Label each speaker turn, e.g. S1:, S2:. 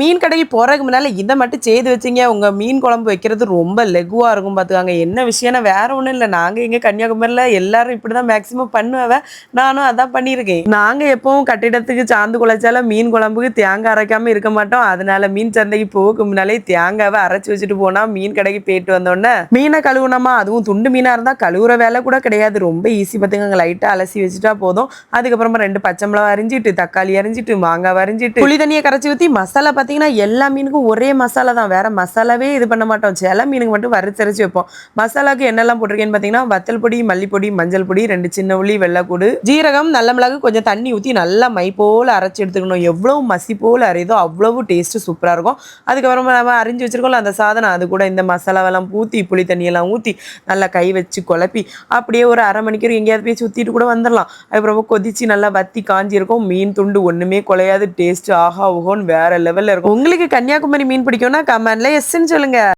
S1: மீன் கடைக்கு போறதுக்கு முன்னால இதை மட்டும் செய்து வச்சிங்க, உங்க மீன் குழம்பு வைக்கிறது ரொம்ப லெகுவா இருக்கும் பார்த்துக்காங்க. என்ன விஷயம்னா வேற ஒன்றும் இல்லை, நாங்கள் எங்கள் கன்னியாகுமரியில் எல்லாரும் இப்படி தான் மேக்ஸிமம் பண்ணுவேன். நானும் அதான் பண்ணியிருக்கேன். நாங்கள் எப்பவும் கட்டிடத்துக்கு சாந்து குழைச்சாலும் மீன் குழம்புக்கு தேங்காய் அரைக்காமல் இருக்க மாட்டோம். அதனால மீன் சந்தைக்கு போக்கு முன்னாலே தேங்காவை அரைச்சி வச்சுட்டு போனால் மீன் கடைக்கு போயிட்டு வந்தோடனே மீனை கழுவுனமா, அதுவும் துண்டு மீனாக இருந்தால் கழுவுற வேலை கூட கிடையாது, ரொம்ப ஈஸி பார்த்துக்கோங்க. லைட்டாக அலசி வச்சுட்டா போதும். அதுக்கப்புறமா 2 பச்சை மிளகா அரிஞ்சிட்டு, தக்காளி அரிஞ்சிட்டு, மாங்காய் அரிஞ்சிட்டு, புளி தண்ணியை கரைச்சி ஊற்றி மசாலா பார்த்தீங்கன்னா எல்லா மீனுக்கும் ஒரே மசாலா தான், வேற மசாலாவே இது பண்ண மாட்டோம். சில மீனுக்கு மட்டும் வறுத்தரைச்சி வைப்போம். மசாலாவுக்கு என்னெல்லாம் போட்டிருக்கேன்னு பார்த்தீங்கன்னா வத்தல் பொடி, மல்லிப்பொடி, மஞ்சள் பொடி, 2 சின்ன உள்ளி, வெள்ளைக்கூடு, ஜீரகம், நல்ல மிளகு, கொஞ்சம் தண்ணி ஊற்றி நல்லா மை போல் அரைச்சி எடுத்துக்கணும். எவ்வளவு மசி போல் அரையுதோ அவ்வளவு டேஸ்ட்டு சூப்பராக இருக்கும். அதுக்கப்புறமா நம்ம அரிஞ்சு வச்சிருக்கோம்ல அந்த சாதனம், அது கூட இந்த மசாலாவெல்லாம் ஊற்றி புளி தண்ணியெல்லாம் ஊற்றி நல்லா கை வச்சு குழப்பி அப்படியே ஒரு அரை மணிக்கூர் எங்கேயாவது போய் சுற்றிட்டு கூட வந்துடலாம். அதுக்கப்புறமா கொதிச்சு நல்லா வத்தி காஞ்சி இருக்கும். மீன் துண்டு ஒன்றுமே குலையாது, டேஸ்ட்டு ஆஹா ஓஹோன்னு வேற லெவலில் இருக்கும். உங்களுக்கு கன்னியாகுமரி மீன் பிடிக்கும்னா கமெண்ட்ல எஸ்ன்னு சொல்லுங்க.